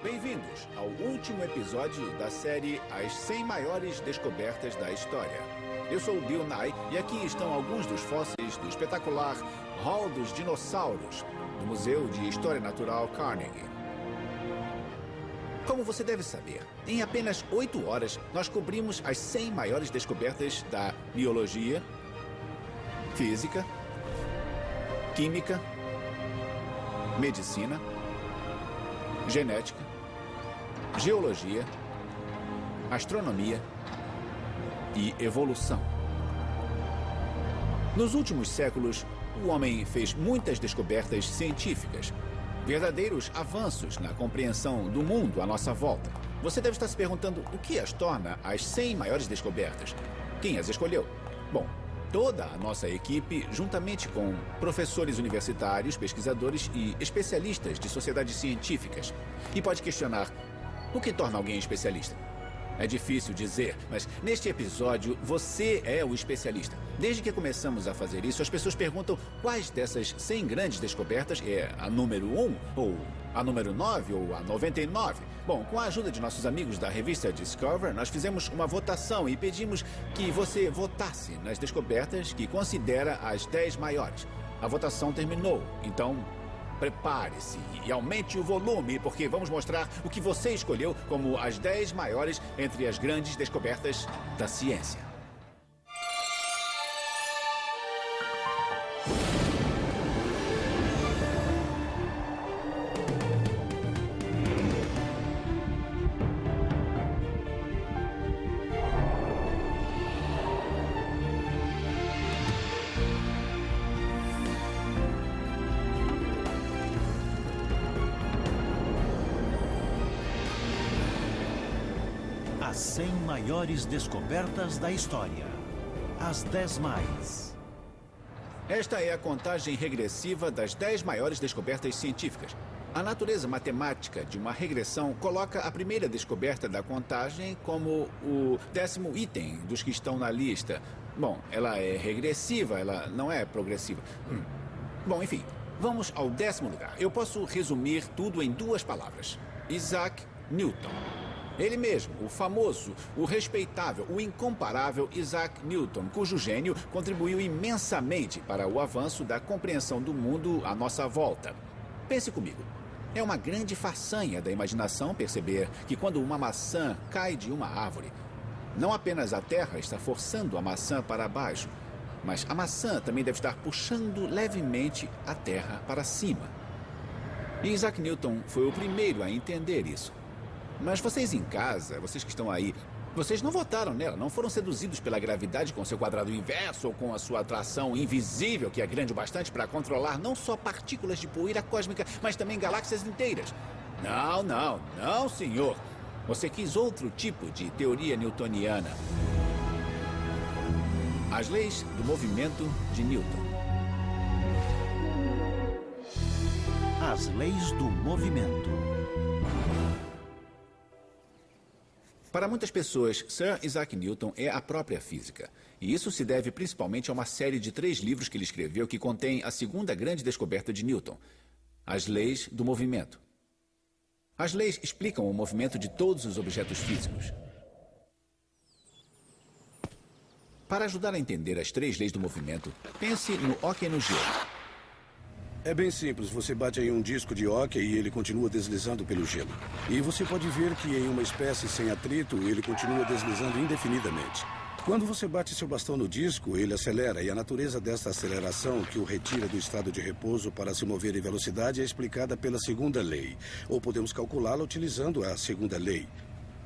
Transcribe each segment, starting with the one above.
Bem-vindos ao último episódio da série As 100 Maiores Descobertas da História. Eu sou o Bill Nye e aqui estão alguns dos fósseis do espetacular Hall dos Dinossauros, do Museu de História Natural Carnegie. Como você deve saber, em apenas 8 horas nós cobrimos as 100 maiores descobertas da biologia, física, química, medicina, genética, geologia, astronomia e evolução. Nos últimos séculos, o homem fez muitas descobertas científicas, verdadeiros avanços na compreensão do mundo à nossa volta. Você deve estar se perguntando o que as torna as 100 maiores descobertas. Quem as escolheu? Bom, toda a nossa equipe, juntamente com professores universitários, pesquisadores e especialistas de sociedades científicas. E pode questionar, o que torna alguém especialista? É difícil dizer, mas neste episódio você é o especialista. Desde que começamos a fazer isso, as pessoas perguntam quais dessas 100 grandes descobertas é a número 1, ou a número 9, ou a 99. Bom, com a ajuda de nossos amigos da revista Discover, nós fizemos uma votação e pedimos que você votasse nas descobertas que considera as 10 maiores. A votação terminou, então prepare-se e aumente o volume, porque vamos mostrar o que você escolheu como as 10 maiores entre as grandes descobertas da ciência. As 100 maiores descobertas da história. As 10 mais. Esta é a contagem regressiva das 10 maiores descobertas científicas. A natureza matemática de uma regressão coloca a primeira descoberta da contagem como o 10º item dos que estão na lista. Bom, ela é regressiva, ela não é progressiva. Bom, enfim, vamos ao 10º lugar. Eu posso resumir tudo em 2 palavras. Isaac Newton. Ele mesmo, o famoso, o respeitável, o incomparável Isaac Newton, cujo gênio contribuiu imensamente para o avanço da compreensão do mundo à nossa volta. Pense comigo. É uma grande façanha da imaginação perceber que quando uma maçã cai de uma árvore, não apenas a terra está forçando a maçã para baixo, mas a maçã também deve estar puxando levemente a terra para cima. E Isaac Newton foi o primeiro a entender isso. Mas vocês em casa, vocês que estão aí, vocês não votaram nela, não foram seduzidos pela gravidade com seu quadrado inverso ou com a sua atração invisível, que é grande o bastante para controlar não só partículas de poeira cósmica, mas também galáxias inteiras. Não, não, não, senhor. Você quis outro tipo de teoria newtoniana. As leis do movimento de Newton. As leis do movimento. Para muitas pessoas, Sir Isaac Newton é a própria física. E isso se deve principalmente a uma série de 3 livros que ele escreveu que contém a segunda grande descoberta de Newton, as leis do movimento. As leis explicam o movimento de todos os objetos físicos. Para ajudar a entender as 3 leis do movimento, pense no hóquei no gelo. É bem simples, você bate em um disco de hóquei e ele continua deslizando pelo gelo. E você pode ver que em uma espécie sem atrito, ele continua deslizando indefinidamente. Quando você bate seu bastão no disco, ele acelera, e a natureza dessa aceleração que o retira do estado de repouso para se mover em velocidade é explicada pela segunda lei, ou podemos calculá-la utilizando a segunda lei.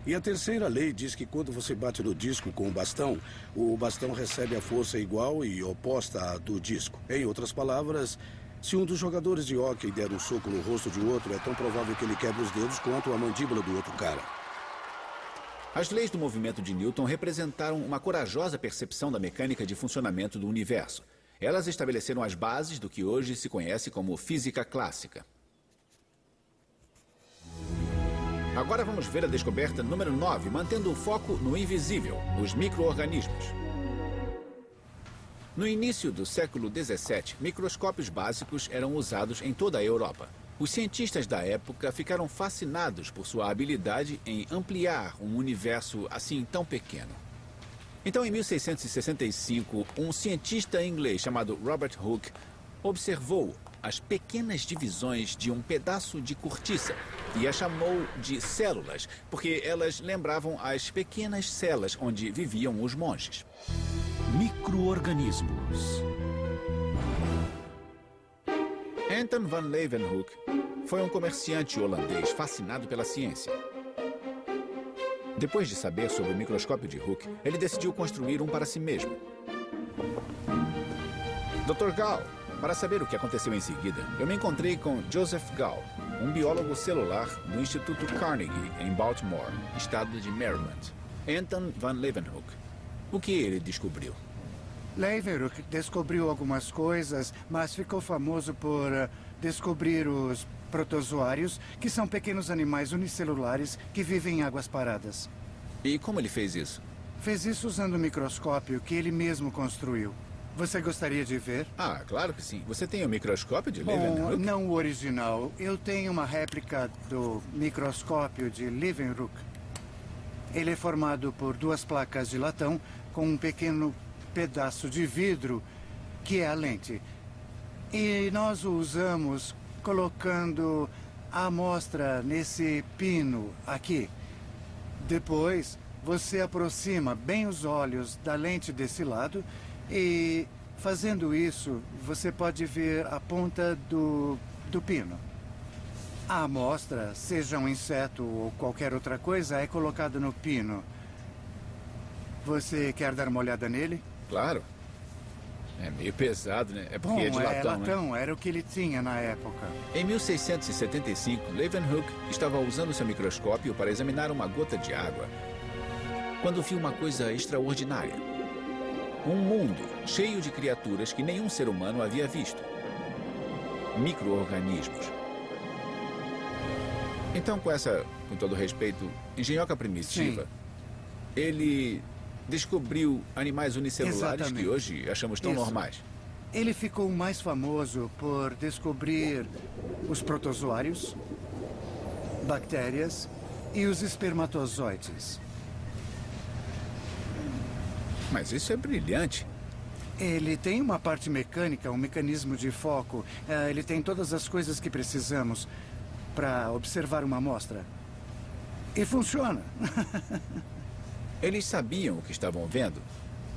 E a terceira lei diz que quando você bate no disco com o bastão recebe a força igual e oposta à do disco. Em outras palavras, se um dos jogadores de hóquei der um soco no rosto de outro, é tão provável que ele quebre os dedos quanto a mandíbula do outro cara. As leis do movimento de Newton representaram uma corajosa percepção da mecânica de funcionamento do universo. Elas estabeleceram as bases do que hoje se conhece como física clássica. Agora vamos ver a descoberta número 9, mantendo o foco no invisível, os micro-organismos. No início do século XVII, microscópios básicos eram usados em toda a Europa. Os cientistas da época ficaram fascinados por sua habilidade em ampliar um universo assim tão pequeno. Então, em 1665, um cientista inglês chamado Robert Hooke observou as pequenas divisões de um pedaço de cortiça e a chamou de células, porque elas lembravam as pequenas celas onde viviam os monges. Micro-organismos. Anton van Leeuwenhoek foi um comerciante holandês fascinado pela ciência. Depois de saber sobre o microscópio de Hooke, ele decidiu construir um para si mesmo. Dr. Gall, para saber o que aconteceu em seguida, eu me encontrei com Joseph Gall, um biólogo celular do Instituto Carnegie, em Baltimore, estado de Maryland. Anton van Leeuwenhoek. O que ele descobriu? Leeuwenhoek descobriu algumas coisas, mas ficou famoso por descobrir os protozoários, que são pequenos animais unicelulares que vivem em águas paradas. E como ele fez isso? Fez isso usando um microscópio que ele mesmo construiu. Você gostaria de ver? Ah, claro que sim. Você tem o microscópio de Bom, Leeuwenhoek? não o original. Eu tenho uma réplica do microscópio de Leeuwenhoek. Ele é formado por duas placas de latão com um pequeno pedaço de vidro, que é a lente. E nós o usamos colocando a amostra nesse pino aqui. Depois, você aproxima bem os olhos da lente desse lado e, fazendo isso, você pode ver a ponta do pino. A amostra, seja um inseto ou qualquer outra coisa, é colocada no pino. Você quer dar uma olhada nele? Claro. É meio pesado, né? É porque é de latão, é latão, né? era o que ele tinha na época. Em 1675, Leeuwenhoek estava usando seu microscópio para examinar uma gota de água, quando viu uma coisa extraordinária. Um mundo cheio de criaturas que nenhum ser humano havia visto. Micro-organismos. Então, com todo respeito, engenhoca primitiva, ele descobriu animais unicelulares que hoje achamos tão normais. Ele ficou mais famoso por descobrir os protozoários, bactérias e os espermatozoides. Mas isso é brilhante. Ele tem uma parte mecânica, um mecanismo de foco. Ele tem todas as coisas que precisamos para observar uma amostra. E funciona. Eles sabiam o que estavam vendo?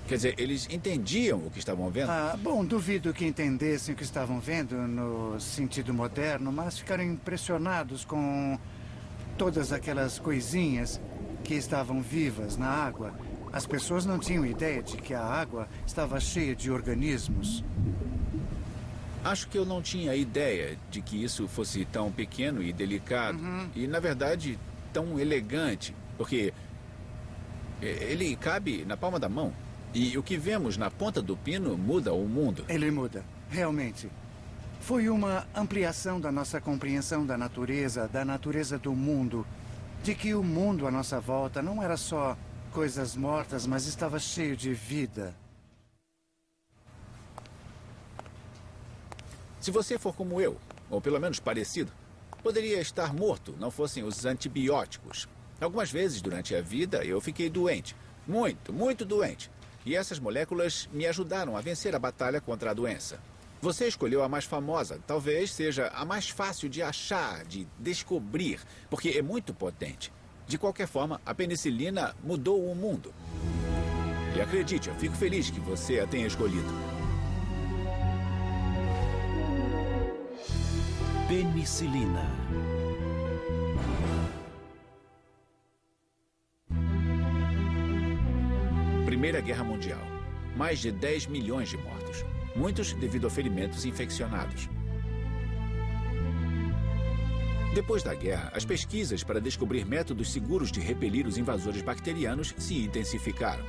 Quer dizer, eles entendiam o que estavam vendo? Bom, duvido que entendessem o que estavam vendo no sentido moderno, mas ficaram impressionados com todas aquelas coisinhas que estavam vivas na água. As pessoas não tinham ideia de que a água estava cheia de organismos. Acho que eu não tinha ideia de que isso fosse tão pequeno e delicado. E, na verdade, tão elegante. Porque ele cabe na palma da mão. E o que vemos na ponta do pino muda o mundo. Ele muda, realmente. Foi uma ampliação da nossa compreensão da natureza do mundo. De que o mundo à nossa volta não era só coisas mortas, mas estava cheio de vida. Se você for como eu, ou pelo menos parecido, poderia estar morto, não fossem os antibióticos. Algumas vezes durante a vida eu fiquei doente. Muito, muito doente. E essas moléculas me ajudaram a vencer a batalha contra a doença. Você escolheu a mais famosa, talvez seja a mais fácil de achar, de descobrir, porque é muito potente. De qualquer forma, a penicilina mudou o mundo. E acredite, eu fico feliz que você a tenha escolhido. Penicilina. Primeira Guerra Mundial. Mais de 10 milhões de mortos. Muitos devido a ferimentos infeccionados. Depois da guerra, as pesquisas para descobrir métodos seguros de repelir os invasores bacterianos se intensificaram.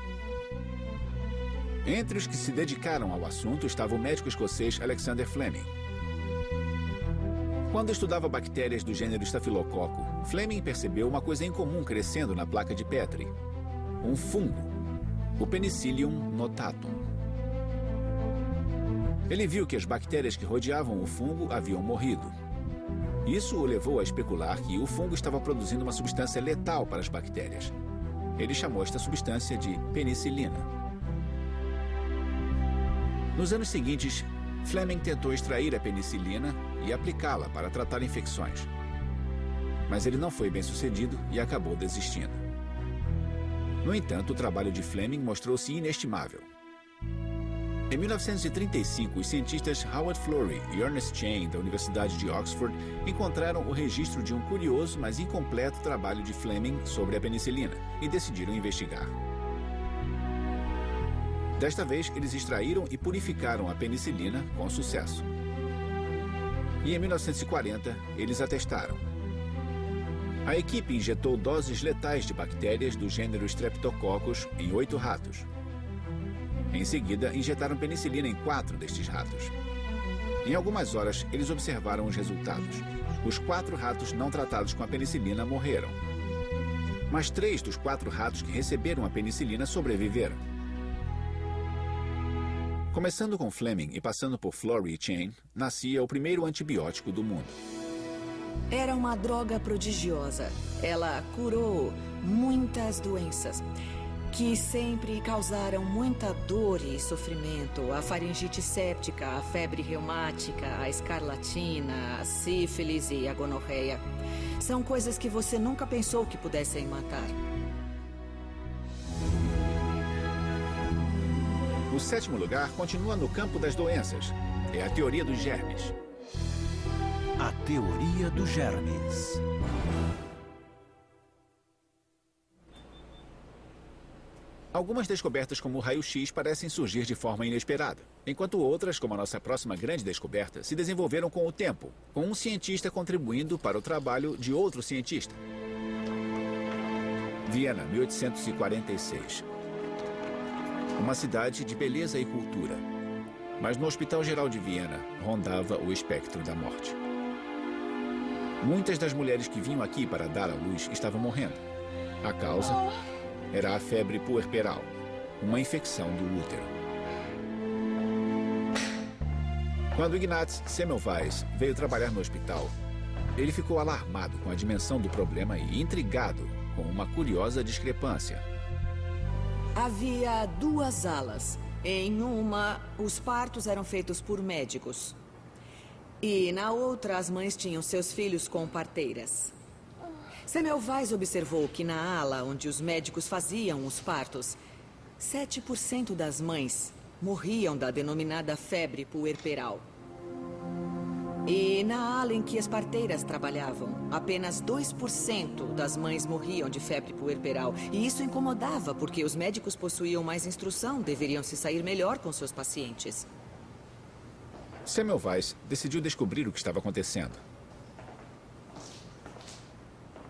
Entre os que se dedicaram ao assunto estava o médico escocês Alexander Fleming. Quando estudava bactérias do gênero Staphylococcus, Fleming percebeu uma coisa incomum crescendo na placa de Petri. Um fungo, o Penicillium notatum. Ele viu que as bactérias que rodeavam o fungo haviam morrido. Isso o levou a especular que o fungo estava produzindo uma substância letal para as bactérias. Ele chamou esta substância de penicilina. Nos anos seguintes, Fleming tentou extrair a penicilina e aplicá-la para tratar infecções. Mas ele não foi bem sucedido e acabou desistindo. No entanto, o trabalho de Fleming mostrou-se inestimável. Em 1935, os cientistas Howard Florey e Ernest Chain, da Universidade de Oxford, encontraram o registro de um curioso, mas incompleto trabalho de Fleming sobre a penicilina e decidiram investigar. Desta vez, eles extraíram e purificaram a penicilina com sucesso. E em 1940, eles a testaram. A equipe injetou doses letais de bactérias do gênero Streptococcus em 8 ratos. Em seguida, injetaram penicilina em 4 destes ratos. Em algumas horas, eles observaram os resultados. Os 4 ratos não tratados com a penicilina morreram. Mas 3 dos 4 ratos que receberam a penicilina sobreviveram. Começando com Fleming e passando por Florey e Chain, nascia o primeiro antibiótico do mundo. Era uma droga prodigiosa. Ela curou muitas doenças que sempre causaram muita dor e sofrimento. A faringite séptica, a febre reumática, a escarlatina, a sífilis e a gonorreia. São coisas que você nunca pensou que pudessem matar. O 7º lugar continua no campo das doenças. É a teoria dos germes. A teoria dos germes. Algumas descobertas como o raio-x parecem surgir de forma inesperada, enquanto outras, como a nossa próxima grande descoberta, se desenvolveram com o tempo, com um cientista contribuindo para o trabalho de outro cientista. Viena, 1846. Uma cidade de beleza e cultura. Mas no Hospital Geral de Viena rondava o espectro da morte. Muitas das mulheres que vinham aqui para dar à luz estavam morrendo. A causa era a febre puerperal, uma infecção do útero. Quando Ignaz Semmelweis veio trabalhar no hospital, ele ficou alarmado com a dimensão do problema e intrigado com uma curiosa discrepância. Havia 2 alas. Em uma, os partos eram feitos por médicos. E na outra, as mães tinham seus filhos com parteiras. Semmelweis observou que na ala onde os médicos faziam os partos, 7% das mães morriam da denominada febre puerperal. E na ala em que as parteiras trabalhavam, apenas 2% das mães morriam de febre puerperal. E isso incomodava, porque os médicos possuíam mais instrução, deveriam se sair melhor com seus pacientes. Semmelweis decidiu descobrir o que estava acontecendo.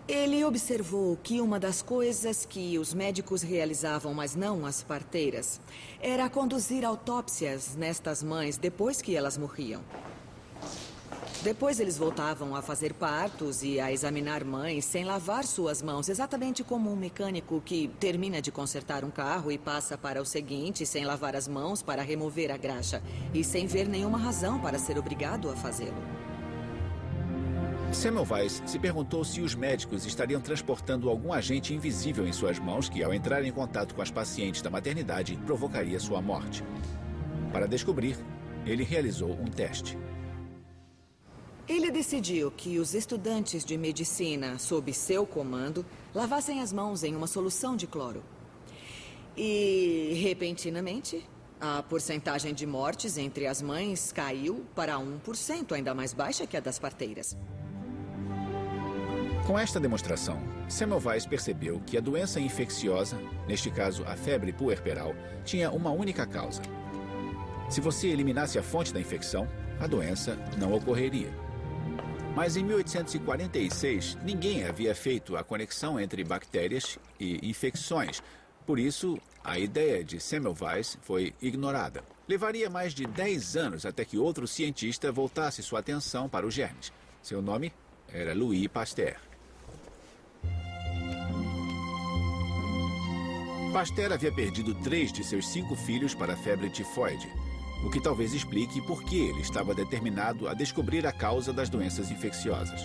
Ele observou que uma das coisas que os médicos realizavam, mas não as parteiras, era conduzir autópsias nestas mães depois que elas morriam. Depois eles voltavam a fazer partos e a examinar mães sem lavar suas mãos, exatamente como um mecânico que termina de consertar um carro e passa para o seguinte sem lavar as mãos para remover a graxa e sem ver nenhuma razão para ser obrigado a fazê-lo. Semmelweis se perguntou se os médicos estariam transportando algum agente invisível em suas mãos que, ao entrar em contato com as pacientes da maternidade, provocaria sua morte. Para descobrir, ele realizou um teste. Ele decidiu que os estudantes de medicina, sob seu comando, lavassem as mãos em uma solução de cloro. E, repentinamente, a porcentagem de mortes entre as mães caiu para 1%, ainda mais baixa que a das parteiras. Com esta demonstração, Semmelweis percebeu que a doença infecciosa, neste caso a febre puerperal, tinha uma única causa. Se você eliminasse a fonte da infecção, a doença não ocorreria. Mas em 1846, ninguém havia feito a conexão entre bactérias e infecções. Por isso, a ideia de Semmelweis foi ignorada. Levaria mais de 10 anos até que outro cientista voltasse sua atenção para os germes. Seu nome era Louis Pasteur. Pasteur havia perdido 3 de seus 5 filhos para a febre tifoide. o que talvez explique por que ele estava determinado a descobrir a causa das doenças infecciosas.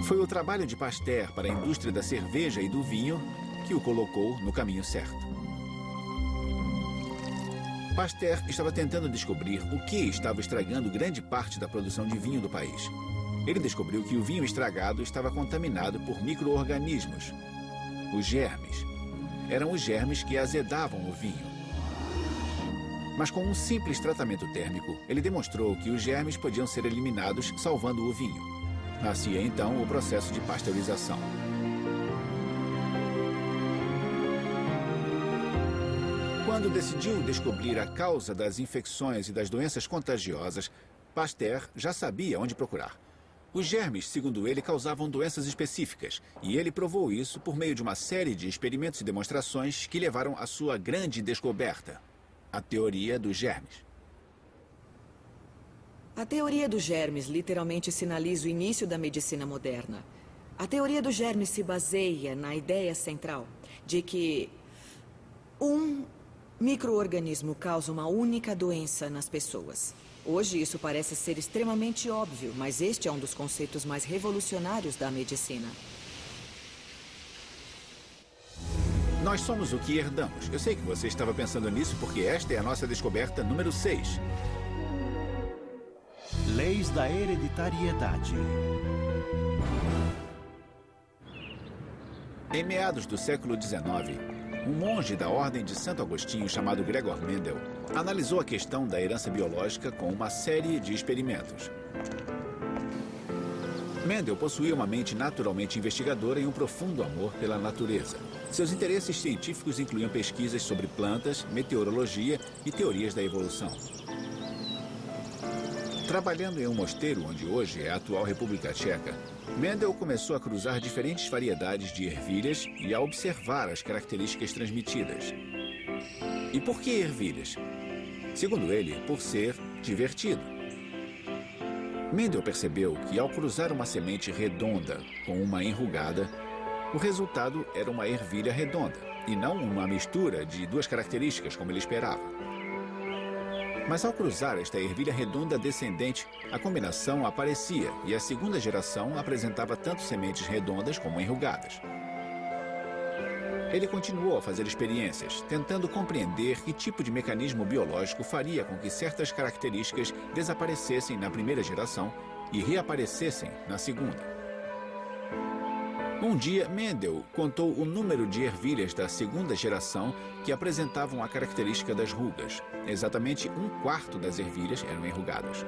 Foi o trabalho de Pasteur para a indústria da cerveja e do vinho que o colocou no caminho certo. Pasteur estava tentando descobrir o que estava estragando grande parte da produção de vinho do país. Ele descobriu que o vinho estragado estava contaminado por micro-organismos, os germes. Eram os germes que azedavam o vinho. Mas com um simples tratamento térmico, ele demonstrou que os germes podiam ser eliminados, salvando o vinho. Nascia então o processo de pasteurização. Quando decidiu descobrir a causa das infecções e das doenças contagiosas, Pasteur já sabia onde procurar. Os germes, segundo ele, causavam doenças específicas, e ele provou isso por meio de uma série de experimentos e demonstrações que levaram à sua grande descoberta, a teoria dos germes. A teoria dos germes literalmente sinaliza o início da medicina moderna. A teoria dos germes se baseia na ideia central de que um micro-organismo causa uma única doença nas pessoas. Hoje isso parece ser extremamente óbvio, mas este é um dos conceitos mais revolucionários da medicina. Nós somos o que herdamos. Eu sei que você estava pensando nisso porque esta é a nossa descoberta número 6. Leis da hereditariedade. Em meados do século XIX, um monge da Ordem de Santo Agostinho chamado Gregor Mendel analisou a questão da herança biológica com uma série de experimentos. Mendel possuía uma mente naturalmente investigadora e um profundo amor pela natureza. Seus interesses científicos incluíam pesquisas sobre plantas, meteorologia e teorias da evolução. Trabalhando em um mosteiro onde hoje é a atual República Tcheca, Mendel começou a cruzar diferentes variedades de ervilhas e a observar as características transmitidas. E por que ervilhas? Segundo ele, por ser divertido. Mendel percebeu que ao cruzar uma semente redonda com uma enrugada, o resultado era uma ervilha redonda, e não uma mistura de duas características como ele esperava. Mas ao cruzar esta ervilha redonda descendente, a combinação aparecia e a segunda geração apresentava tanto sementes redondas como enrugadas. Ele continuou a fazer experiências, tentando compreender que tipo de mecanismo biológico faria com que certas características desaparecessem na primeira geração e reaparecessem na segunda. Um dia, Mendel contou o número de ervilhas da segunda geração que apresentavam a característica das rugas. Exatamente 1/4 das ervilhas eram enrugadas.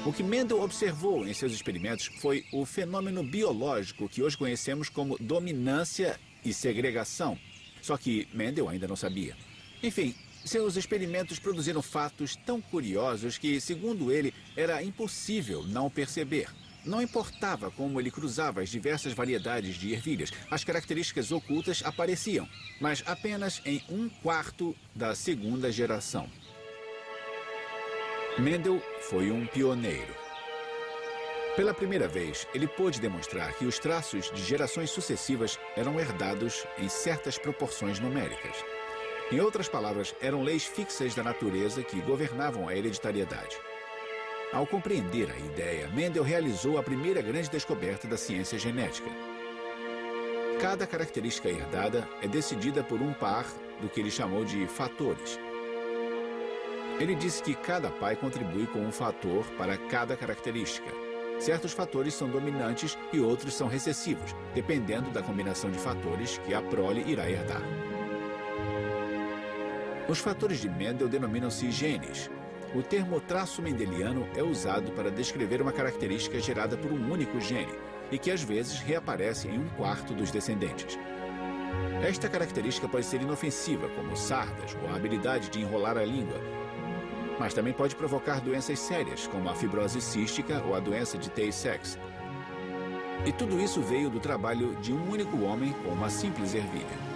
O que Mendel observou em seus experimentos foi o fenômeno biológico que hoje conhecemos como dominância e segregação. Só que Mendel ainda não sabia. Enfim, seus experimentos produziram fatos tão curiosos que, segundo ele, era impossível não perceber. Não importava como ele cruzava as diversas variedades de ervilhas, as características ocultas apareciam, mas apenas em 1/4 da segunda geração. Mendel foi um pioneiro. Pela primeira vez, ele pôde demonstrar que os traços de gerações sucessivas eram herdados em certas proporções numéricas. Em outras palavras, eram leis fixas da natureza que governavam a hereditariedade. Ao compreender a ideia, Mendel realizou a primeira grande descoberta da ciência genética. Cada característica herdada é decidida por um par do que ele chamou de fatores. Ele disse que cada pai contribui com um fator para cada característica. Certos fatores são dominantes e outros são recessivos, dependendo da combinação de fatores que a prole irá herdar. Os fatores de Mendel denominam-se genes. O termo traço mendeliano é usado para descrever uma característica gerada por um único gene e que às vezes reaparece em 1/4 dos descendentes. Esta característica pode ser inofensiva, como sardas ou a habilidade de enrolar a língua, mas também pode provocar doenças sérias, como a fibrose cística ou a doença de Tay-Sachs. E tudo isso veio do trabalho de um único homem com uma simples ervilha.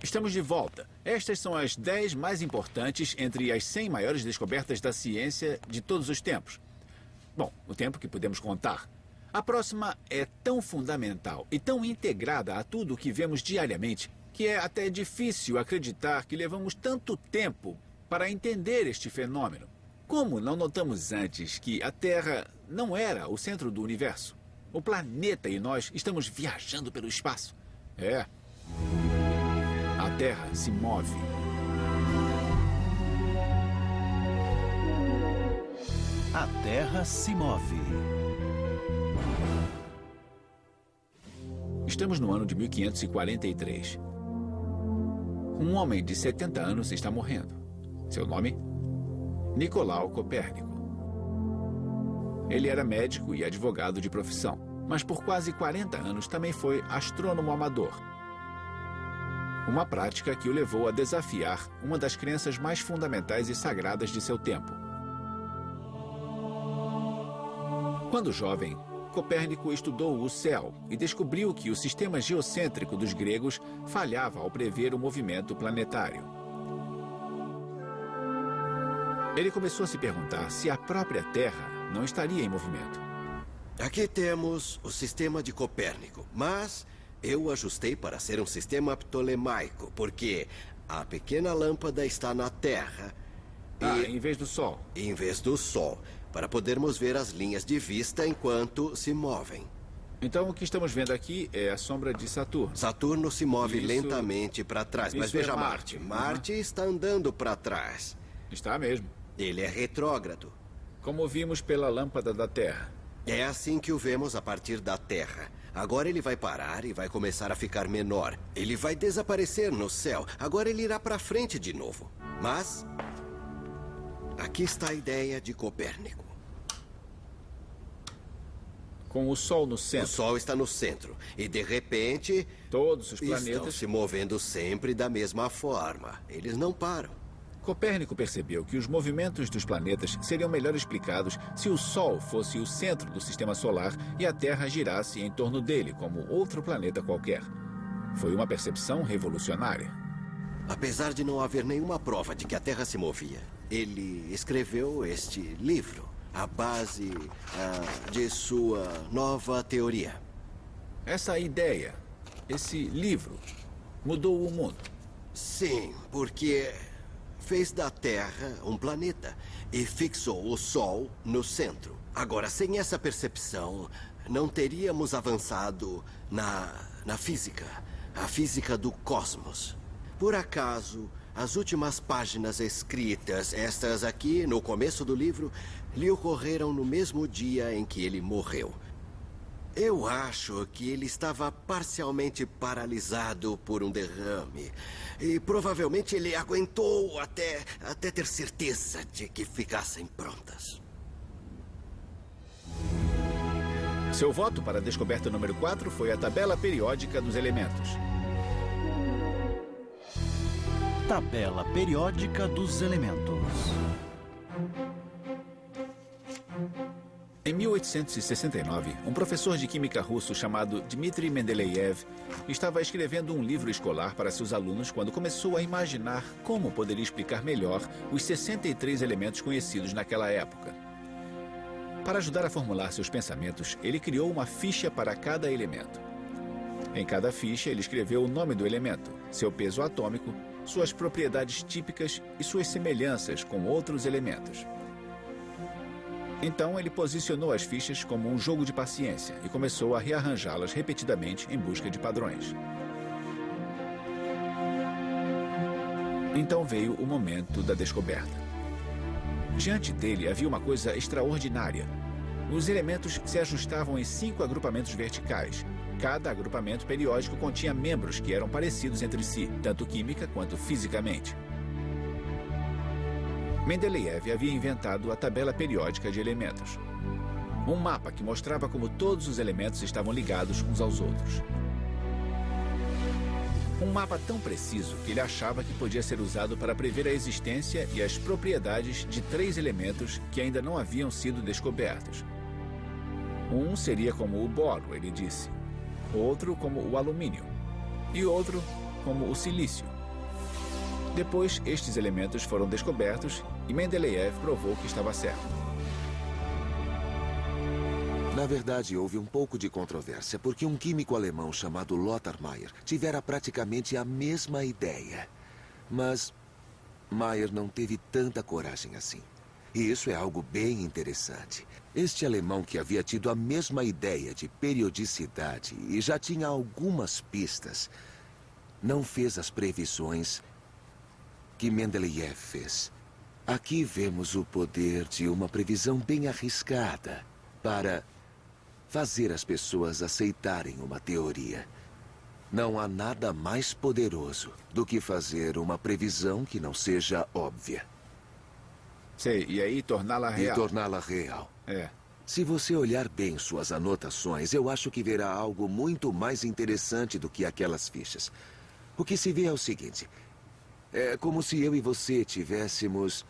Estamos de volta. Estas são as 10 mais importantes entre as 100 maiores descobertas da ciência de todos os tempos. Bom, o tempo que podemos contar. A próxima é tão fundamental e tão integrada a tudo o que vemos diariamente que é até difícil acreditar que levamos tanto tempo para entender este fenômeno. Como não notamos antes que a Terra não era o centro do universo? O planeta e nós estamos viajando pelo espaço. É. A Terra se move. A Terra se move. Estamos no ano de 1543. Um homem de 70 anos está morrendo. Seu nome? Nicolau Copérnico. Ele era médico e advogado de profissão, mas por quase 40 anos também foi astrônomo amador. Uma prática que o levou a desafiar uma das crenças mais fundamentais e sagradas de seu tempo. Quando jovem, Copérnico estudou o céu e descobriu que o sistema geocêntrico dos gregos falhava ao prever o movimento planetário. Ele começou a se perguntar se a própria Terra não estaria em movimento. Aqui temos o sistema de Copérnico, mas eu ajustei para ser um sistema ptolemaico, porque a pequena lâmpada está na Terra. Em vez do Sol. Em vez do Sol, para podermos ver as linhas de vista enquanto se movem. Então, o que estamos vendo aqui é a sombra de Saturno. Saturno se move Isso- lentamente para trás, mas isso veja é Marte. Marte. Marte está andando para trás. Está mesmo. Ele é retrógrado. Como vimos pela lâmpada da Terra. É assim que o vemos a partir da Terra. Agora ele vai parar e vai começar a ficar menor. Ele vai desaparecer no céu. Agora ele irá para frente de novo. Mas aqui está a ideia de Copérnico. Com o Sol no O centro. Sol está no centro e de repente Todos os estão planetas. se movendo sempre da mesma forma. Eles não param. Copérnico percebeu que os movimentos dos planetas seriam melhor explicados se o Sol fosse o centro do sistema solar e a Terra girasse em torno dele, como outro planeta qualquer. Foi uma percepção revolucionária. Apesar de não haver nenhuma prova de que a Terra se movia, ele escreveu este livro, a base de sua nova teoria. Essa ideia, esse livro, mudou o mundo. Sim, porque fez da Terra um planeta e fixou o Sol no centro. Agora, sem essa percepção, não teríamos avançado na física, a física do cosmos. Por acaso, as últimas páginas escritas, estas aqui, no começo do livro, lhe ocorreram no mesmo dia em que ele morreu. Eu acho que ele estava parcialmente paralisado por um derrame. E provavelmente ele aguentou até ter certeza de que ficassem prontas. Seu voto para a descoberta número 4 foi a tabela periódica dos elementos. Tabela periódica dos elementos. Em 1869, um professor de química russo chamado Dmitry Mendeleev estava escrevendo um livro escolar para seus alunos quando começou a imaginar como poderia explicar melhor os 63 elementos conhecidos naquela época. Para ajudar a formular seus pensamentos, ele criou uma ficha para cada elemento. Em cada ficha, ele escreveu o nome do elemento, seu peso atômico, suas propriedades típicas e suas semelhanças com outros elementos. Então, ele posicionou as fichas como um jogo de paciência e começou a rearranjá-las repetidamente em busca de padrões. Então veio o momento da descoberta. Diante dele havia uma coisa extraordinária. Os elementos se ajustavam em 5 agrupamentos verticais. Cada agrupamento periódico continha membros que eram parecidos entre si, tanto química quanto fisicamente. Mendeleev havia inventado a tabela periódica de elementos. Um mapa que mostrava como todos os elementos estavam ligados uns aos outros. Um mapa tão preciso que ele achava que podia ser usado para prever a existência e as propriedades de 3 elementos que ainda não haviam sido descobertos. Um seria como o boro, ele disse. Outro como o alumínio. E outro como o silício. Depois, estes elementos foram descobertos e Mendeleev provou que estava certo. Na verdade, houve um pouco de controvérsia, porque um químico alemão chamado Lothar Meyer tivera praticamente a mesma ideia. Mas Meyer não teve tanta coragem assim. E isso é algo bem interessante. Este alemão, que havia tido a mesma ideia de periodicidade e já tinha algumas pistas, não fez as previsões que Mendeleev fez. Aqui vemos o poder de uma previsão bem arriscada para fazer as pessoas aceitarem uma teoria. Não há nada mais poderoso do que fazer uma previsão que não seja óbvia. Sei, e aí torná-la real. E torná-la real. É. Se você olhar bem suas anotações, eu acho que verá algo muito mais interessante do que aquelas fichas. O que se vê é o seguinte. É como se eu e você tivéssemos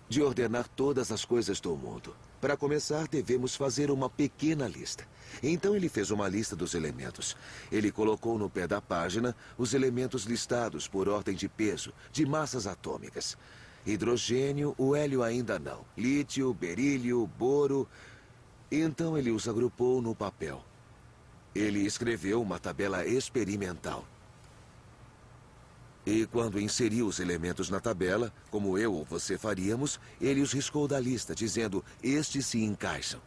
de ordenar todas as coisas do mundo. Para começar, devemos fazer uma pequena lista. Então ele fez uma lista dos elementos. Ele colocou no pé da página os elementos listados por ordem de peso, de massas atômicas. Hidrogênio, o hélio ainda não. Lítio, berílio, boro. Então ele os agrupou no papel. Ele escreveu uma tabela experimental. E quando inseriu os elementos na tabela, como eu ou você faríamos, ele os riscou da lista, dizendo: estes se encaixam.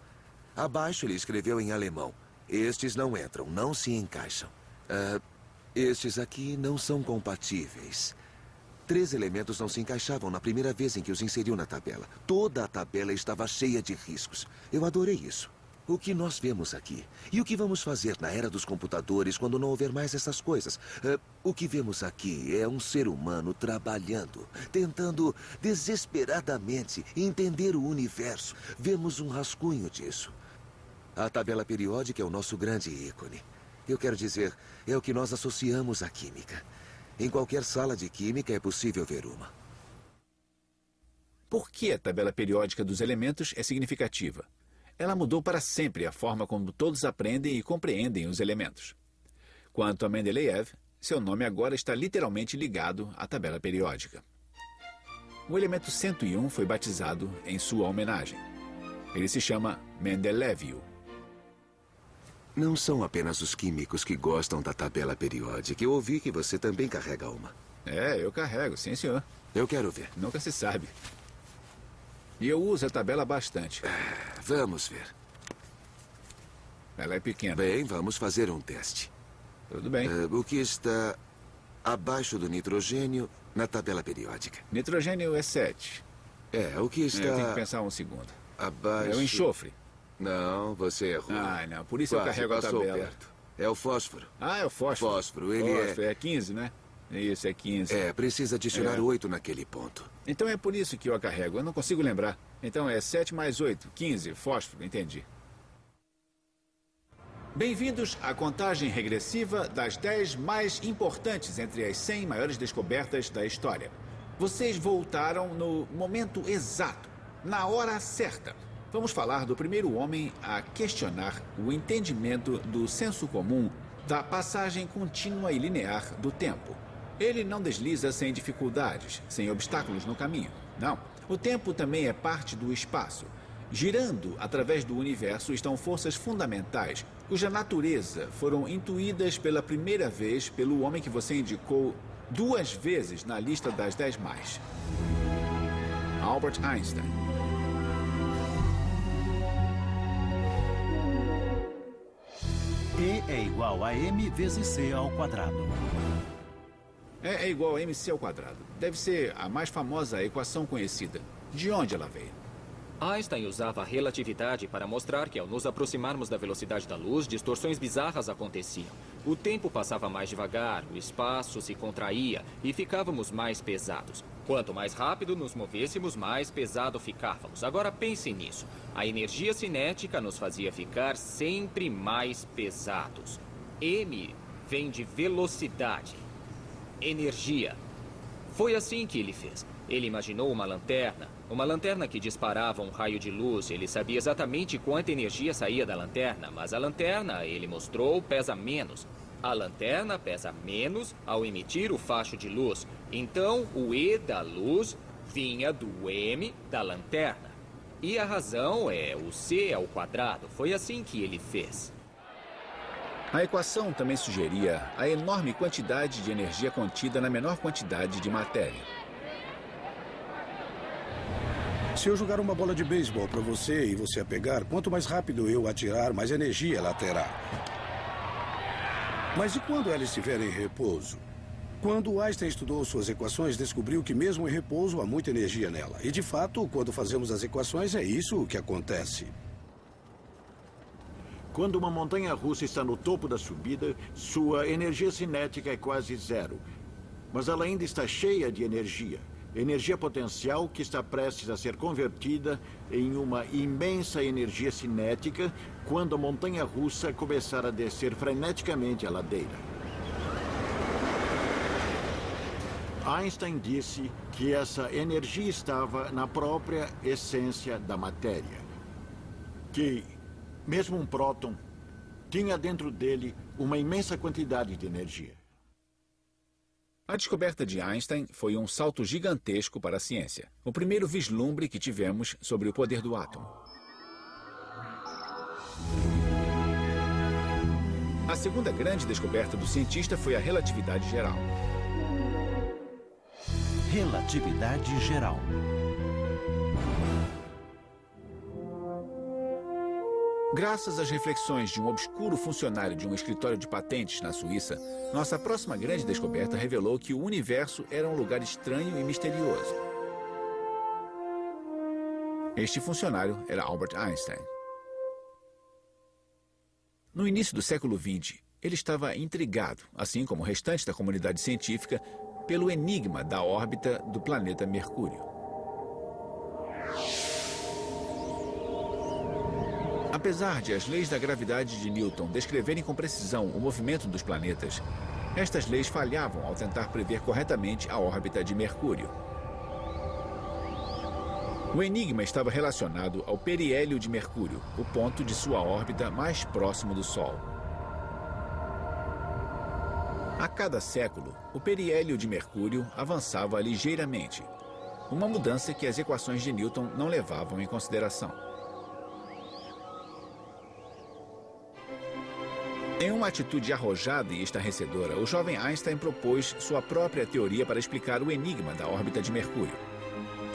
Abaixo ele escreveu em alemão: estes não entram, não se encaixam. Estes aqui não são compatíveis. 3 elementos não se encaixavam na primeira vez em que os inseriu na tabela. Toda a tabela estava cheia de riscos. Eu adorei isso. O que nós vemos aqui? E o que vamos fazer na era dos computadores quando não houver mais essas coisas? O que vemos aqui é um ser humano trabalhando, tentando desesperadamente entender o universo. Vemos um rascunho disso. A tabela periódica é o nosso grande ícone. Eu quero dizer, é o que nós associamos à química. Em qualquer sala de química é possível ver uma. Por que a tabela periódica dos elementos é significativa? Ela mudou para sempre a forma como todos aprendem e compreendem os elementos. Quanto a Mendeleev, seu nome agora está literalmente ligado à tabela periódica. O elemento 101 foi batizado em sua homenagem. Ele se chama Mendeleevio. Não são apenas os químicos que gostam da tabela periódica. Eu ouvi que você também carrega uma. É, eu carrego, sim, senhor. Eu quero ver. Nunca se sabe. E eu uso a tabela bastante. Vamos ver. Ela é pequena. Bem, vamos fazer um teste. Tudo bem. O que está abaixo do nitrogênio na tabela periódica? Nitrogênio é 7. O que está... Eu tenho que pensar um segundo. Abaixo... É o enxofre. Não, você errou. Não. Por isso Quase, eu carrego a tabela. Perto. É o fósforo. É o fósforo. Fósforo, ele é 15, né? Isso, é 15. Precisa adicionar 8 naquele ponto. Então é por isso que eu a carrego. Eu não consigo lembrar. Então é 7 mais 8, 15, fósforo, entendi. Bem-vindos à contagem regressiva das 10 mais importantes entre as 100 maiores descobertas da história. Vocês voltaram no momento exato, na hora certa. Vamos falar do primeiro homem a questionar o entendimento do senso comum da passagem contínua e linear do tempo. Ele não desliza sem dificuldades, sem obstáculos no caminho. Não. O tempo também é parte do espaço. Girando através do universo estão forças fundamentais, cuja natureza foram intuídas pela primeira vez pelo homem que você indicou 2 vezes na lista das 10 mais. Albert Einstein. E é igual a m vezes c ao quadrado. É igual a mc ao quadrado. Deve ser a mais famosa equação conhecida. De onde ela veio? Einstein usava a relatividade para mostrar que ao nos aproximarmos da velocidade da luz, distorções bizarras aconteciam. O tempo passava mais devagar, o espaço se contraía e ficávamos mais pesados. Quanto mais rápido nos movêssemos, mais pesado ficávamos. Agora pense nisso. A energia cinética nos fazia ficar sempre mais pesados. M vem de velocidade. Energia. Foi assim que ele fez. Ele imaginou uma lanterna que disparava um raio de luz. Ele sabia exatamente quanta energia saía da lanterna, mas a lanterna, ele mostrou, pesa menos. A lanterna pesa menos ao emitir o facho de luz. Então, o E da luz vinha do M da lanterna. E a razão é o c². Foi assim que ele fez. A equação também sugeria a enorme quantidade de energia contida na menor quantidade de matéria. Se eu jogar uma bola de beisebol para você e você a pegar, quanto mais rápido eu atirar, mais energia ela terá. Mas e quando ela estiver em repouso? Quando Einstein estudou suas equações, descobriu que mesmo em repouso há muita energia nela. E de fato, quando fazemos as equações, é isso que acontece. Quando uma montanha-russa está no topo da subida, sua energia cinética é quase zero. Mas ela ainda está cheia de energia. Energia potencial que está prestes a ser convertida em uma imensa energia cinética quando a montanha-russa começar a descer freneticamente a ladeira. Einstein disse que essa energia estava na própria essência da matéria. Que, mesmo um próton, tinha dentro dele uma imensa quantidade de energia. A descoberta de Einstein foi um salto gigantesco para a ciência. O primeiro vislumbre que tivemos sobre o poder do átomo. A segunda grande descoberta do cientista foi a relatividade geral. Relatividade geral. Graças às reflexões de um obscuro funcionário de um escritório de patentes na Suíça, nossa próxima grande descoberta revelou que o universo era um lugar estranho e misterioso. Este funcionário era Albert Einstein. No início do século XX, ele estava intrigado, assim como o restante da comunidade científica, pelo enigma da órbita do planeta Mercúrio. Apesar de as leis da gravidade de Newton descreverem com precisão o movimento dos planetas, estas leis falhavam ao tentar prever corretamente a órbita de Mercúrio. O enigma estava relacionado ao periélio de Mercúrio, o ponto de sua órbita mais próximo do Sol. A cada século, o periélio de Mercúrio avançava ligeiramente, uma mudança que as equações de Newton não levavam em consideração. Em uma atitude arrojada e estarrecedora, o jovem Einstein propôs sua própria teoria para explicar o enigma da órbita de Mercúrio.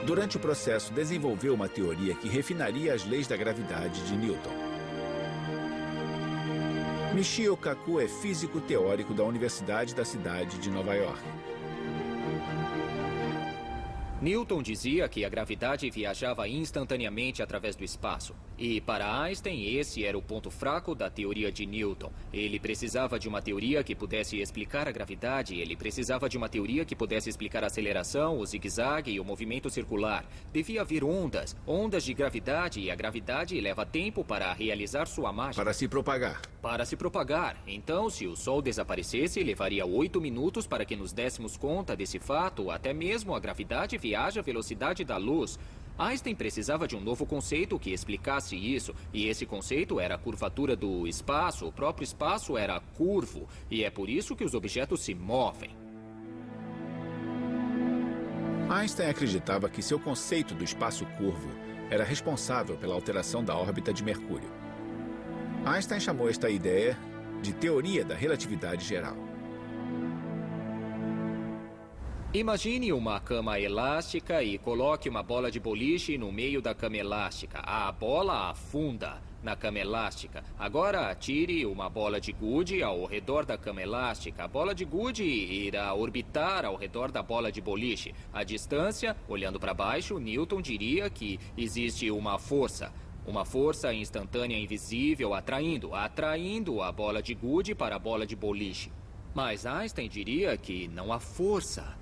Durante o processo, desenvolveu uma teoria que refinaria as leis da gravidade de Newton. Michio Kaku é físico teórico da Universidade da cidade de Nova York. Newton dizia que a gravidade viajava instantaneamente através do espaço. E para Einstein, esse era o ponto fraco da teoria de Newton. Ele precisava de uma teoria que pudesse explicar a gravidade, ele precisava de uma teoria que pudesse explicar a aceleração, o zigue-zague e o movimento circular. Devia haver ondas, ondas de gravidade, e a gravidade leva tempo para realizar sua mágica. Para se propagar. Para se propagar. Então, se o Sol desaparecesse, levaria 8 minutos para que nos dessemos conta desse fato, até mesmo a gravidade viaja à velocidade da luz. Einstein precisava de um novo conceito que explicasse isso, e esse conceito era a curvatura do espaço. O próprio espaço era curvo, e é por isso que os objetos se movem. Einstein acreditava que seu conceito do espaço curvo era responsável pela alteração da órbita de Mercúrio. Einstein chamou esta ideia de teoria da relatividade geral. Imagine uma cama elástica e coloque uma bola de boliche no meio da cama elástica. A bola afunda na cama elástica. Agora atire uma bola de gude ao redor da cama elástica. A bola de gude irá orbitar ao redor da bola de boliche. A distância, olhando para baixo, Newton diria que existe uma força. Uma força instantânea invisível atraindo a bola de gude para a bola de boliche. Mas Einstein diria que não há força.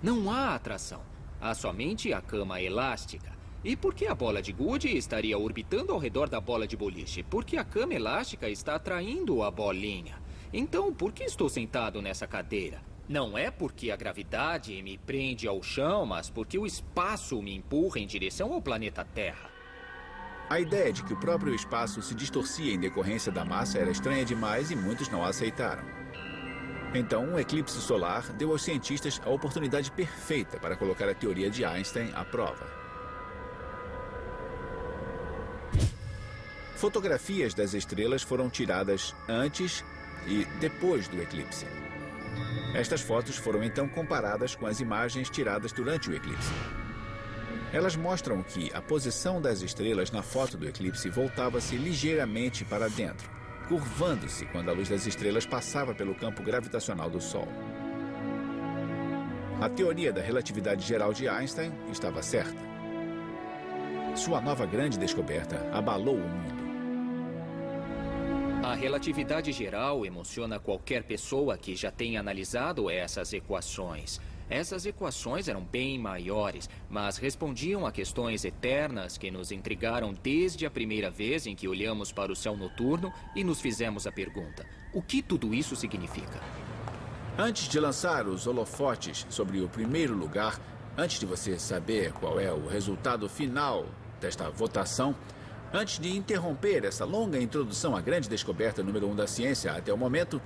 Não há atração. Há somente a cama elástica. E por que a bola de gude estaria orbitando ao redor da bola de boliche? Porque a cama elástica está atraindo a bolinha. Então, por que estou sentado nessa cadeira? Não é porque a gravidade me prende ao chão, mas porque o espaço me empurra em direção ao planeta Terra. A ideia de que o próprio espaço se distorcia em decorrência da massa era estranha demais e muitos não a aceitaram. Então, um eclipse solar deu aos cientistas a oportunidade perfeita para colocar a teoria de Einstein à prova. Fotografias das estrelas foram tiradas antes e depois do eclipse. Estas fotos foram então comparadas com as imagens tiradas durante o eclipse. Elas mostram que a posição das estrelas na foto do eclipse voltava-se ligeiramente para dentro, curvando-se quando a luz das estrelas passava pelo campo gravitacional do Sol. A teoria da relatividade geral de Einstein estava certa. Sua nova grande descoberta abalou o mundo. A relatividade geral emociona qualquer pessoa que já tenha analisado essas equações. Essas equações eram bem maiores, mas respondiam a questões eternas que nos intrigaram desde a primeira vez em que olhamos para o céu noturno e nos fizemos a pergunta: o que tudo isso significa? Antes de lançar os holofotes sobre o primeiro lugar, antes de você saber qual é o resultado final desta votação, antes de interromper essa longa introdução à grande descoberta número 1 da ciência até o momento,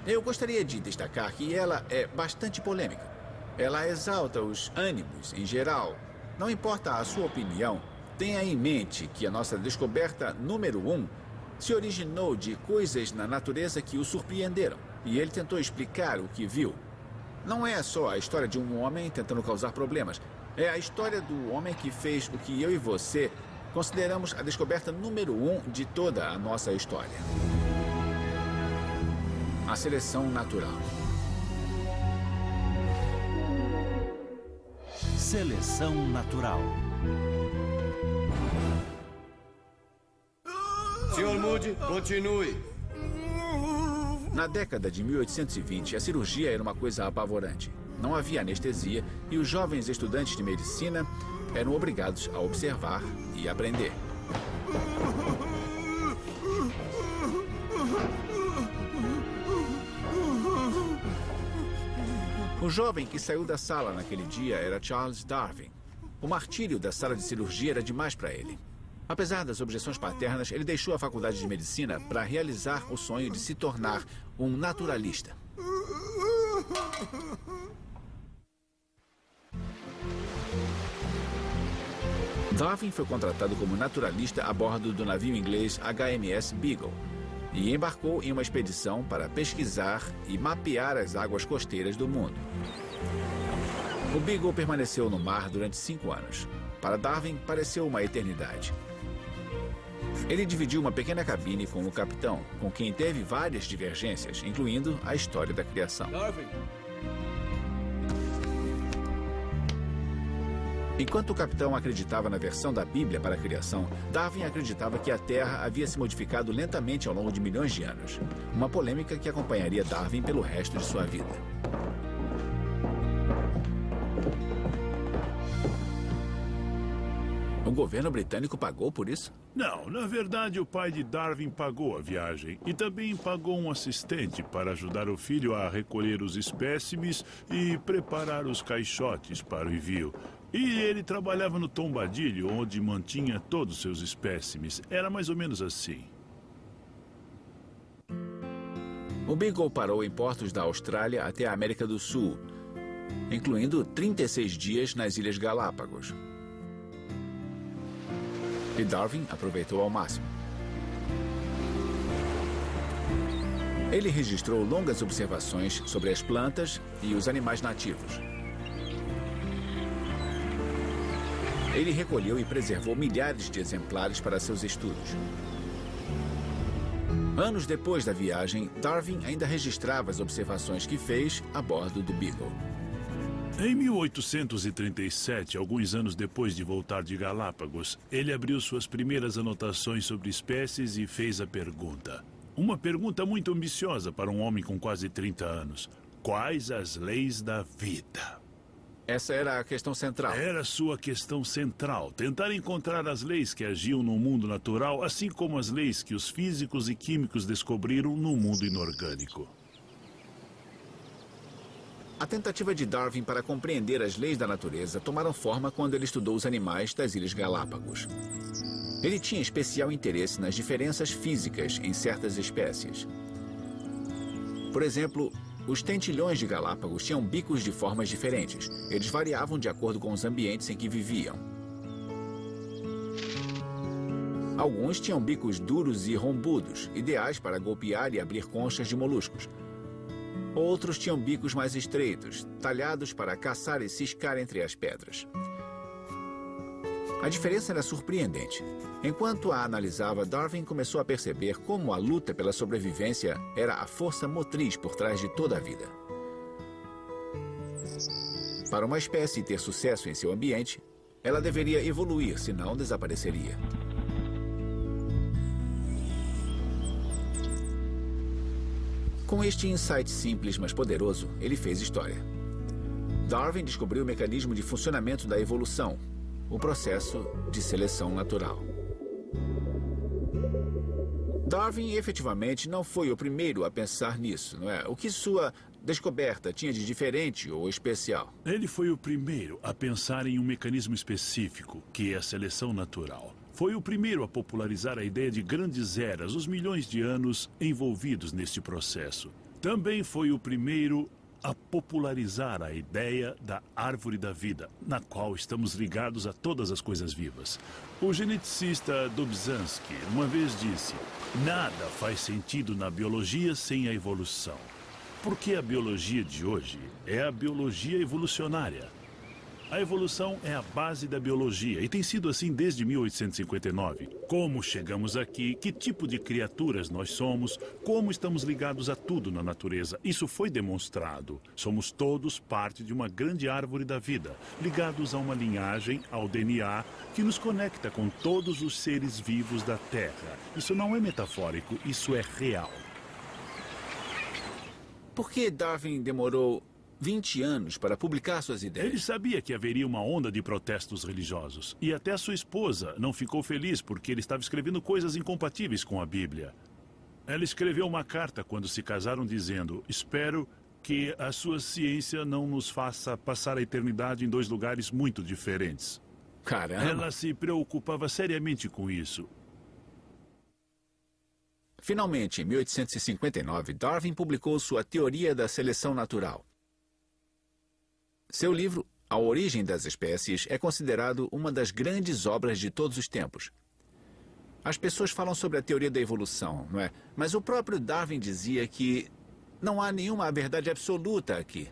eu gostaria de destacar que ela é bastante polêmica. Ela exalta os ânimos em geral. Não importa a sua opinião, tenha em mente que a nossa descoberta número 1 se originou de coisas na natureza que o surpreenderam. E ele tentou explicar o que viu. Não é só a história de um homem tentando causar problemas. É a história do homem que fez o que eu e você consideramos a descoberta número 1 de toda a nossa história. A seleção natural. Seleção natural. Sr. Moody, continue. Na década de 1820, a cirurgia era uma coisa apavorante. Não havia anestesia e os jovens estudantes de medicina eram obrigados a observar e aprender. O jovem que saiu da sala naquele dia era Charles Darwin. O martírio da sala de cirurgia era demais para ele. Apesar das objeções paternas, ele deixou a faculdade de medicina para realizar o sonho de se tornar um naturalista. Darwin foi contratado como naturalista a bordo do navio inglês HMS Beagle e embarcou em uma expedição para pesquisar e mapear as águas costeiras do mundo. O Beagle permaneceu no mar durante 5 anos. Para Darwin, pareceu uma eternidade. Ele dividiu uma pequena cabine com o capitão, com quem teve várias divergências, incluindo a história da criação. Darwin. Enquanto o capitão acreditava na versão da Bíblia para a criação, Darwin acreditava que a Terra havia se modificado lentamente ao longo de milhões de anos. Uma polêmica que acompanharia Darwin pelo resto de sua vida. O governo britânico pagou por isso? Não, na verdade o pai de Darwin pagou a viagem e também pagou um assistente para ajudar o filho a recolher os espécimes e preparar os caixotes para o envio. E ele trabalhava no tombadilho, onde mantinha todos os seus espécimes. Era mais ou menos assim. O Beagle parou em portos da Austrália até a América do Sul, incluindo 36 dias nas Ilhas Galápagos. E Darwin aproveitou ao máximo. Ele registrou longas observações sobre as plantas e os animais nativos. Ele recolheu e preservou milhares de exemplares para seus estudos. Anos depois da viagem, Darwin ainda registrava as observações que fez a bordo do Beagle. Em 1837, alguns anos depois de voltar de Galápagos, ele abriu suas primeiras anotações sobre espécies e fez a pergunta. Uma pergunta muito ambiciosa para um homem com quase 30 anos. Quais as leis da vida? Essa era a questão central. Era sua questão central. Tentar encontrar as leis que agiam no mundo natural, assim como as leis que os físicos e químicos descobriram no mundo inorgânico. A tentativa de Darwin para compreender as leis da natureza tomaram forma quando ele estudou os animais das Ilhas Galápagos. Ele tinha especial interesse nas diferenças físicas em certas espécies. Por exemplo, os tentilhões de Galápagos tinham bicos de formas diferentes. Eles variavam de acordo com os ambientes em que viviam. Alguns tinham bicos duros e rombudos, ideais para golpear e abrir conchas de moluscos. Outros tinham bicos mais estreitos, talhados para caçar e ciscar entre as pedras. A diferença era surpreendente. Enquanto a analisava, Darwin começou a perceber como a luta pela sobrevivência era a força motriz por trás de toda a vida. Para uma espécie ter sucesso em seu ambiente, ela deveria evoluir, senão desapareceria. Com este insight simples, mas poderoso, ele fez história. Darwin descobriu o mecanismo de funcionamento da evolução, o processo de seleção natural. Darwin efetivamente não foi o primeiro a pensar nisso, não é? O que sua descoberta tinha de diferente ou especial? Ele foi o primeiro a pensar em um mecanismo específico, que é a seleção natural. Foi o primeiro a popularizar a ideia de grandes eras, os milhões de anos envolvidos neste processo. Também foi o primeiro a popularizar a ideia da árvore da vida, na qual estamos ligados a todas as coisas vivas. O geneticista Dobzhansky uma vez disse: nada faz sentido na biologia sem a evolução. Porque a biologia de hoje é a biologia evolucionária. A evolução é a base da biologia e tem sido assim desde 1859. Como chegamos aqui, que tipo de criaturas nós somos, como estamos ligados a tudo na natureza. Isso foi demonstrado. Somos todos parte de uma grande árvore da vida, ligados a uma linhagem, ao DNA, que nos conecta com todos os seres vivos da Terra. Isso não é metafórico, isso é real. Por que Darwin demorou 20 anos para publicar suas ideias? Ele sabia que haveria uma onda de protestos religiosos. E até a sua esposa não ficou feliz porque ele estava escrevendo coisas incompatíveis com a Bíblia. Ela escreveu uma carta quando se casaram dizendo: espero que a sua ciência não nos faça passar a eternidade em dois lugares muito diferentes. Caramba! Ela se preocupava seriamente com isso. Finalmente, em 1859, Darwin publicou sua Teoria da Seleção Natural. Seu livro, A Origem das Espécies, é considerado uma das grandes obras de todos os tempos. As pessoas falam sobre a teoria da evolução, não é? Mas o próprio Darwin dizia que não há nenhuma verdade absoluta aqui.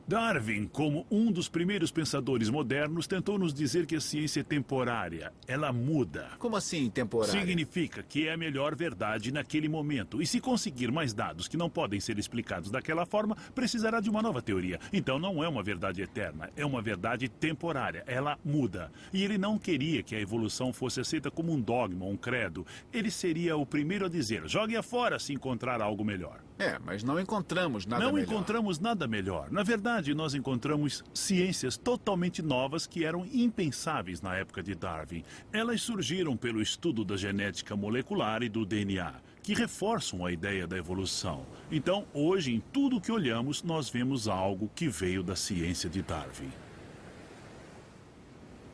Darwin, como um dos primeiros pensadores modernos, tentou nos dizer que a ciência é temporária. Ela muda. Como assim temporária? Significa que é a melhor verdade naquele momento. E se conseguir mais dados que não podem ser explicados daquela forma, precisará de uma nova teoria. Então não é uma verdade eterna, é uma verdade temporária. Ela muda. E ele não queria que a evolução fosse aceita como um dogma, um credo. Ele seria o primeiro a dizer: jogue-a fora se encontrar algo melhor. Mas não encontramos nada melhor. Não encontramos nada melhor. Na verdade, nós encontramos ciências totalmente novas que eram impensáveis na época de Darwin. Elas surgiram pelo estudo da genética molecular e do DNA, que reforçam a ideia da evolução. Então, hoje, em tudo que olhamos, nós vemos algo que veio da ciência de Darwin.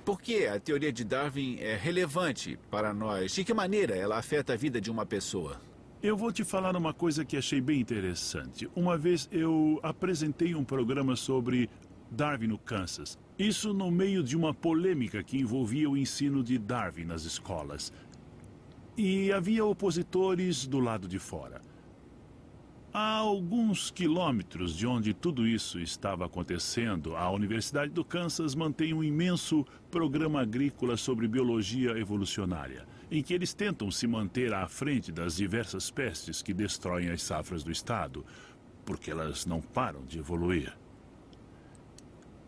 Por que a teoria de Darwin é relevante para nós? De que maneira ela afeta a vida de uma pessoa? Eu vou te falar uma coisa que achei bem interessante. Uma vez eu apresentei um programa sobre Darwin no Kansas. Isso no meio de uma polêmica que envolvia o ensino de Darwin nas escolas. E havia opositores do lado de fora. A alguns quilômetros de onde tudo isso estava acontecendo, a Universidade do Kansas mantém um imenso programa agrícola sobre biologia evolucionária, em que eles tentam se manter à frente das diversas pestes que destroem as safras do estado, porque elas não param de evoluir.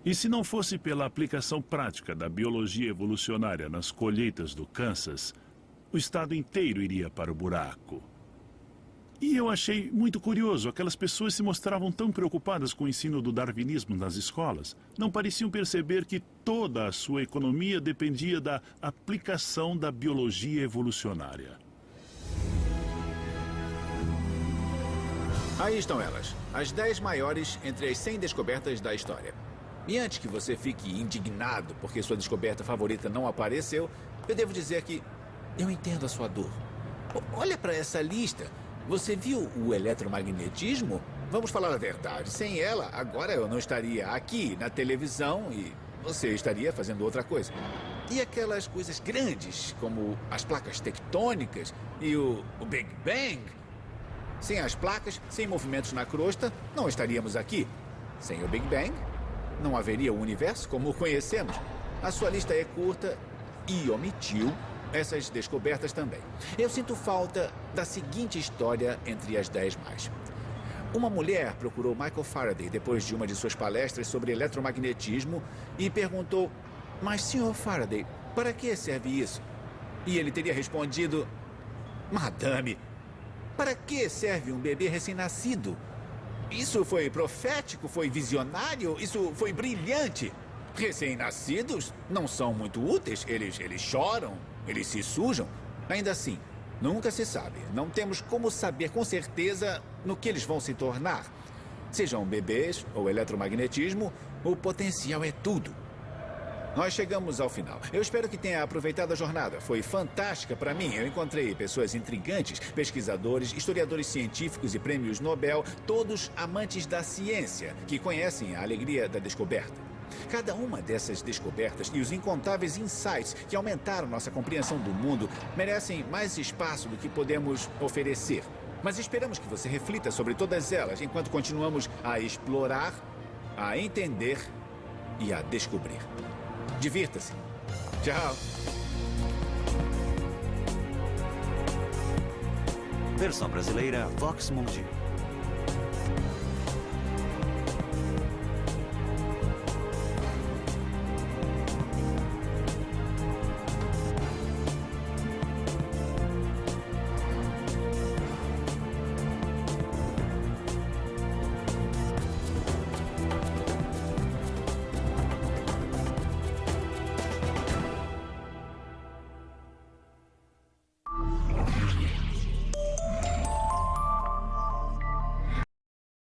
E se não fosse pela aplicação prática da biologia evolucionária nas colheitas do Kansas, o estado inteiro iria para o buraco. E eu achei muito curioso, aquelas pessoas se mostravam tão preocupadas com o ensino do darwinismo nas escolas. Não pareciam perceber que toda a sua economia dependia da aplicação da biologia evolucionária. Aí estão elas, as 10 maiores entre as 100 descobertas da história. E antes que você fique indignado porque sua descoberta favorita não apareceu, eu devo dizer que eu entendo a sua dor. Olha para essa lista. Você viu o eletromagnetismo? Vamos falar a verdade. Sem ela, agora eu não estaria aqui na televisão e você estaria fazendo outra coisa. E aquelas coisas grandes, como as placas tectônicas e o Big Bang? Sem as placas, sem movimentos na crosta, não estaríamos aqui. Sem o Big Bang, não haveria o universo como o conhecemos. A sua lista é curta e omitiu essas descobertas também. Eu sinto falta da seguinte história entre as 10 mais. Uma mulher procurou Michael Faraday depois de uma de suas palestras sobre eletromagnetismo e perguntou: mas, Sr. Faraday, para que serve isso? E ele teria respondido: madame, para que serve um bebê recém-nascido? Isso foi profético, foi visionário, isso foi brilhante. Recém-nascidos não são muito úteis, eles choram, eles se sujam. Ainda assim, nunca se sabe. Não temos como saber com certeza no que eles vão se tornar. Sejam bebês ou eletromagnetismo, o potencial é tudo. Nós chegamos ao final. Eu espero que tenha aproveitado a jornada. Foi fantástica para mim. Eu encontrei pessoas intrigantes, pesquisadores, historiadores científicos e prêmios Nobel, todos amantes da ciência, que conhecem a alegria da descoberta. Cada uma dessas descobertas e os incontáveis insights que aumentaram nossa compreensão do mundo merecem mais espaço do que podemos oferecer. Mas esperamos que você reflita sobre todas elas enquanto continuamos a explorar, a entender e a descobrir. Divirta-se. Tchau. Versão brasileira Vox Mundi.